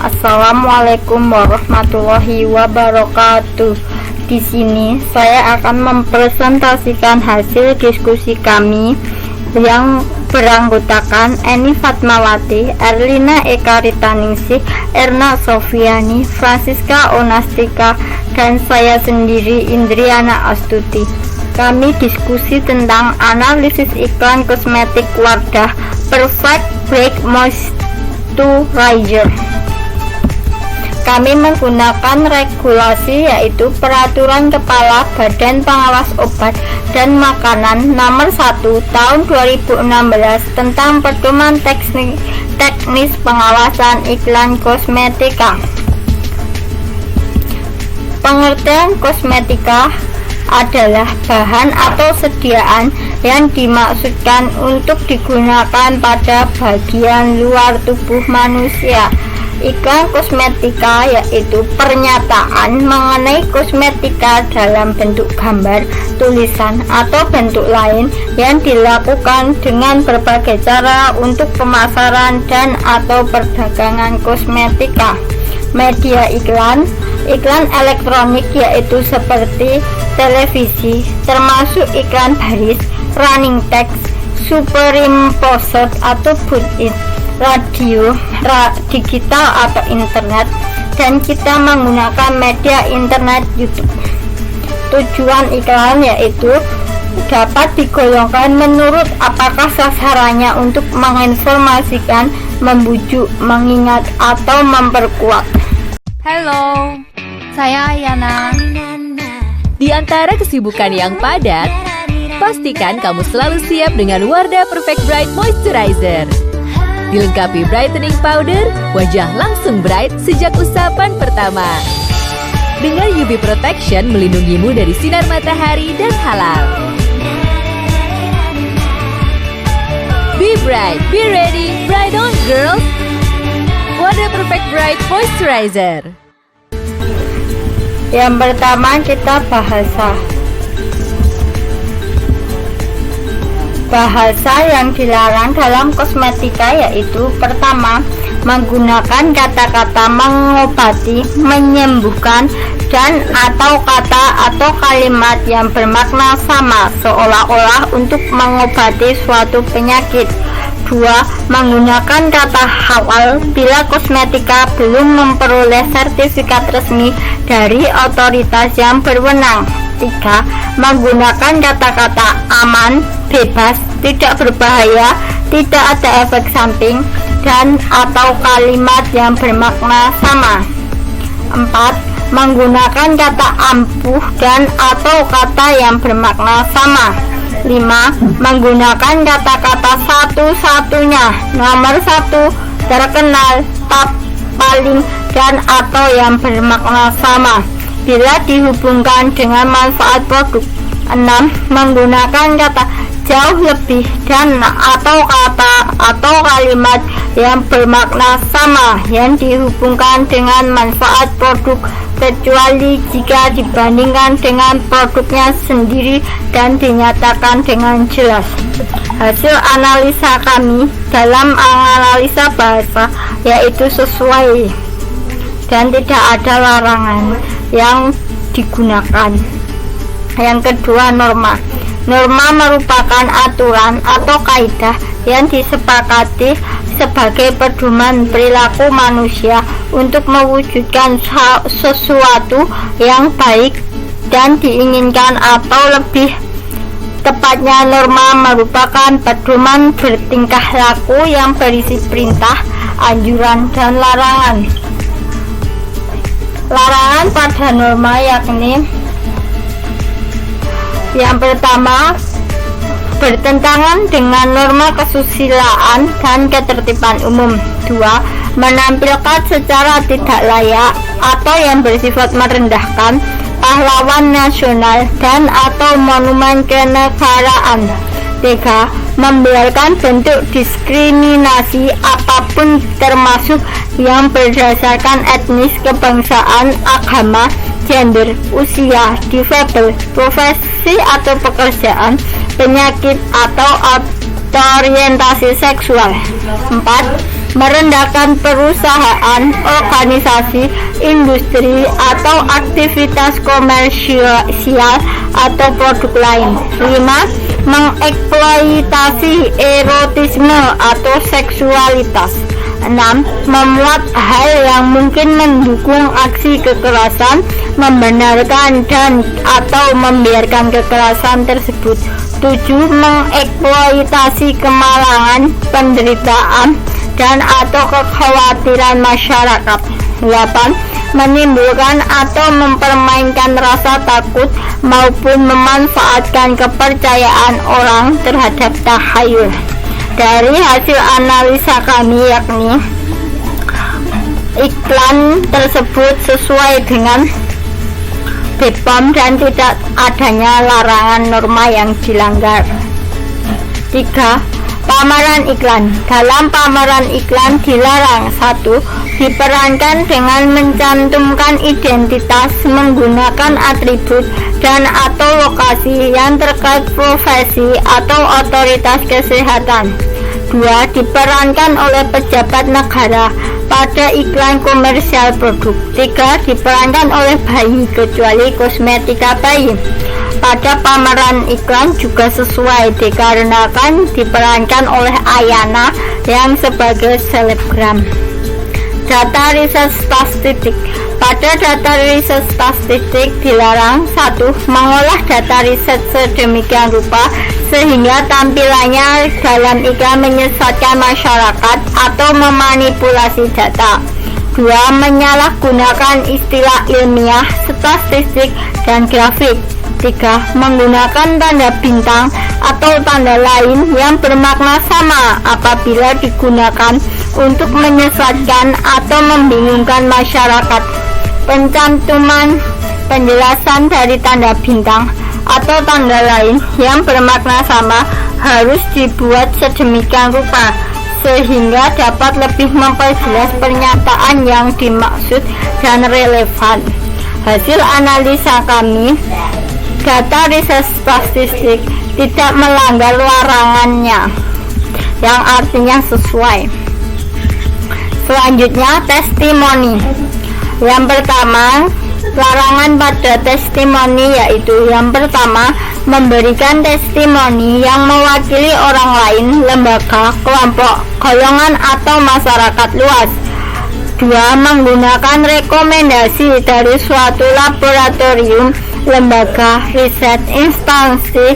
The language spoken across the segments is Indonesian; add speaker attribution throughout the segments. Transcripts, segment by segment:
Speaker 1: Assalamualaikum warahmatullahi wabarakatuh. Di sini saya akan mempresentasikan hasil diskusi kami yang beranggotakan Eni Fatmawati, Erlina Eka Ritaningsih, Erna Sofiani, Francisca Onastika, dan saya sendiri Indriana Astuti. Kami diskusi tentang analisis iklan kosmetik Wardah Perfect Bright Moisturizer. Kami menggunakan regulasi yaitu Peraturan Kepala Badan Pengawas Obat dan Makanan Nomor 1 Tahun 2016 tentang pedoman teknis pengawasan iklan kosmetika. Pengertian kosmetika adalah bahan atau sediaan yang dimaksudkan untuk digunakan pada bagian luar tubuh manusia. Iklan kosmetika yaitu pernyataan mengenai kosmetika dalam bentuk gambar, tulisan, atau bentuk lain yang dilakukan dengan berbagai cara untuk pemasaran dan atau perdagangan kosmetika. Media iklan elektronik yaitu seperti televisi, termasuk iklan baris, running text, superimposed atau put-in, radio, digital atau internet, dan kita menggunakan media internet YouTube. Tujuan iklan yaitu dapat digolongkan menurut apakah sasarannya untuk menginformasikan, membujuk, mengingat, atau memperkuat.
Speaker 2: Halo, saya Ayana. Di antara kesibukan yang padat, pastikan kamu selalu siap dengan Wardah Perfect Bright Moisturizer. Dilengkapi brightening powder, wajah langsung bright sejak usapan pertama. Dengan UV Protection melindungimu dari sinar matahari dan halal. Be bright, be ready, bright on girls. Wardah Perfect Bright Moisturizer.
Speaker 1: Yang pertama kita bahasa yang dilarang dalam kosmetika yaitu pertama, menggunakan kata-kata mengobati, menyembuhkan, dan atau kata atau kalimat yang bermakna sama seolah-olah untuk mengobati suatu penyakit. 2. Menggunakan kata halal bila kosmetika belum memperoleh sertifikat resmi dari otoritas yang berwenang. 3. Menggunakan kata-kata aman, bebas, tidak berbahaya, tidak ada efek samping, dan atau kalimat yang bermakna sama. 4. Menggunakan kata ampuh dan atau kata yang bermakna sama. 5. Menggunakan kata-kata satu-satunya, nomor 1, terkenal, top, paling, dan atau yang bermakna sama bila dihubungkan dengan manfaat produk. 6. Menggunakan kata jauh lebih dan atau kata atau kalimat yang bermakna sama yang dihubungkan dengan manfaat produk kecuali jika dibandingkan dengan produknya sendiri dan dinyatakan dengan jelas. Hasil analisa kami dalam analisa bahasa yaitu sesuai dan tidak ada larangan yang digunakan. Yang kedua, norma merupakan aturan atau kaidah yang disepakati sebagai pedoman perilaku manusia untuk mewujudkan sesuatu yang baik dan diinginkan, atau lebih tepatnya norma merupakan pedoman bertingkah laku yang berisi perintah, anjuran, dan larangan. Larangan pada norma yakni yang pertama, bertentangan dengan norma kesusilaan dan ketertiban umum. 2. Menampilkan secara tidak layak atau yang bersifat merendahkan pahlawan nasional dan atau monumen kenegaraan. 3. Membiarkan bentuk diskriminasi apapun termasuk yang berdasarkan etnis, kebangsaan, agama, gender, usia, difabel, profesi atau pekerjaan, penyakit atau orientasi seksual. 4. merendahkan perusahaan, organisasi, industri, atau aktivitas komersial atau produk lain. 5. Mengeksploitasi erotisme atau seksualitas. 6. Memuat hal yang mungkin mendukung aksi kekerasan, membenarkan dan atau membiarkan kekerasan tersebut. 7. Mengeksploitasi kemalangan, penderitaan, dan atau kekhawatiran masyarakat. 8. Menimbulkan atau mempermainkan rasa takut maupun memanfaatkan kepercayaan orang terhadap tahayul. Dari hasil analisa kami, yakni iklan tersebut sesuai dengan BPOM dan tidak adanya larangan norma yang dilanggar. 3. Pameran iklan. Dalam pameran iklan dilarang: 1. Diperankan dengan mencantumkan identitas, menggunakan atribut dan atau lokasi yang terkait profesi atau otoritas kesehatan. 2. Diperankan oleh pejabat negara pada iklan komersial produk. 3. Diperankan oleh bayi kecuali kosmetika bayi. Pada pameran iklan juga sesuai dikarenakan diperankan oleh Ayana yang sebagai selebgram. Data riset statistik. Pada data riset statistik dilarang: 1. Mengolah data riset sedemikian rupa sehingga tampilannya dalam iklan menyesatkan masyarakat atau memanipulasi data. 2. Menyalahgunakan istilah ilmiah, statistik, dan grafik. 3. Menggunakan tanda bintang atau tanda lain yang bermakna sama apabila digunakan untuk menyesatkan atau membingungkan masyarakat. Pencantuman penjelasan dari tanda bintang atau tanda lain yang bermakna sama harus dibuat sedemikian rupa sehingga dapat lebih memperjelas pernyataan yang dimaksud dan relevan. Hasil analisa kami, data riset statistik tidak melanggar larangannya, yang artinya sesuai. Selanjutnya, testimoni. Yang pertama, larangan pada testimoni yaitu: yang pertama, memberikan testimoni yang mewakili orang lain, lembaga, kelompok, golongan atau masyarakat luas. 2. Menggunakan rekomendasi dari suatu laboratorium, lembaga, riset, instansi,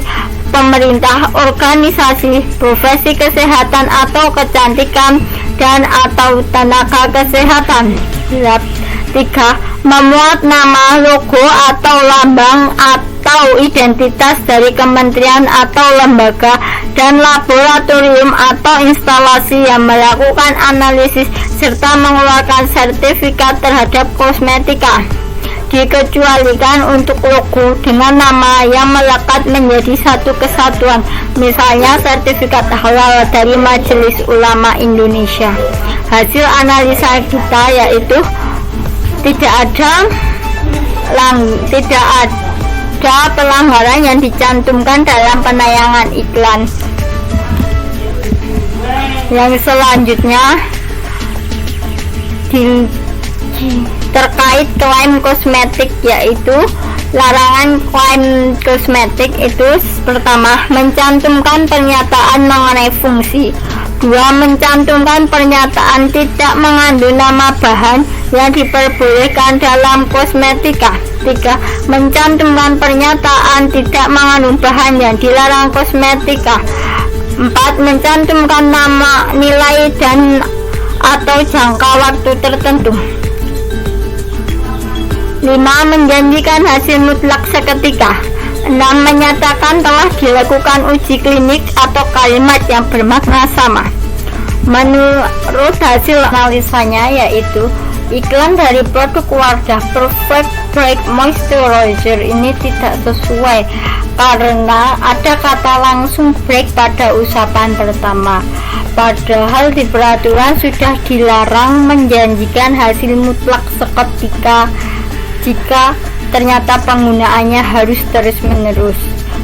Speaker 1: pemerintah, organisasi, profesi kesehatan atau kecantikan, dan atau tenaga kesehatan. 3. Memuat nama, logo, atau lambang atau identitas dari kementerian atau lembaga dan laboratorium atau instalasi yang melakukan analisis serta mengeluarkan sertifikat terhadap kosmetika. Dikecualikan untuk logo dengan nama yang melekat menjadi satu kesatuan, misalnya sertifikat halal dari Majelis Ulama Indonesia. Hasil analisa kita yaitu tidak ada pelanggaran yang dicantumkan dalam penayangan iklan. Yang selanjutnya terkait klaim kosmetik, yaitu larangan klaim kosmetik itu: pertama, mencantumkan pernyataan mengenai fungsi. 2. Mencantumkan pernyataan tidak mengandung nama bahan yang diperbolehkan dalam kosmetika. 3. Mencantumkan pernyataan tidak mengandung bahan yang dilarang kosmetika. 4. Mencantumkan nama, nilai, dan atau jangka waktu tertentu. 5. Menjanjikan hasil mutlak seketika. 6. Menyatakan telah dilakukan uji klinik atau kalimat yang bermakna sama. Menurut hasil analisanya yaitu iklan dari produk Wardah Perfect Bright Moisturizer ini tidak sesuai karena ada kata langsung break pada usapan pertama, padahal di peraturan sudah dilarang menjanjikan hasil mutlak seketika jika ternyata penggunaannya harus terus-menerus.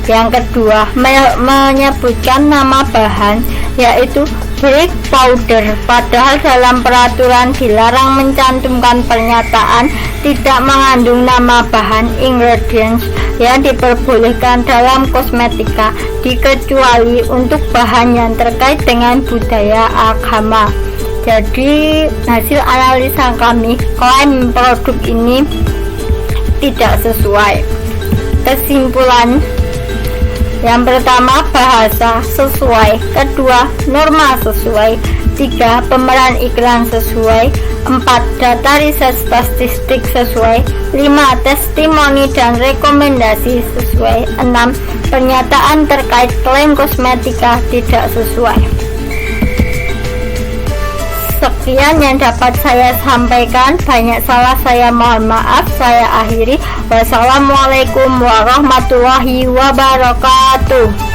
Speaker 1: Yang kedua, menyebutkan nama bahan, yaitu Black powder, padahal dalam peraturan dilarang mencantumkan pernyataan tidak mengandung nama bahan ingredients yang diperbolehkan dalam kosmetika, dikecuali untuk bahan yang terkait dengan budaya agama. Jadi hasil analisa kami, klaim produk ini tidak sesuai. Kesimpulan, yang pertama, bahasa sesuai, kedua, norma sesuai, tiga, pemeran iklan sesuai, empat, data riset statistik sesuai, lima, testimoni dan rekomendasi sesuai, enam, pernyataan terkait klaim kosmetika tidak sesuai. Sekian yang dapat saya sampaikan, banyak salah saya mohon maaf, saya akhiri. Wassalamualaikum warahmatullahi wabarakatuh.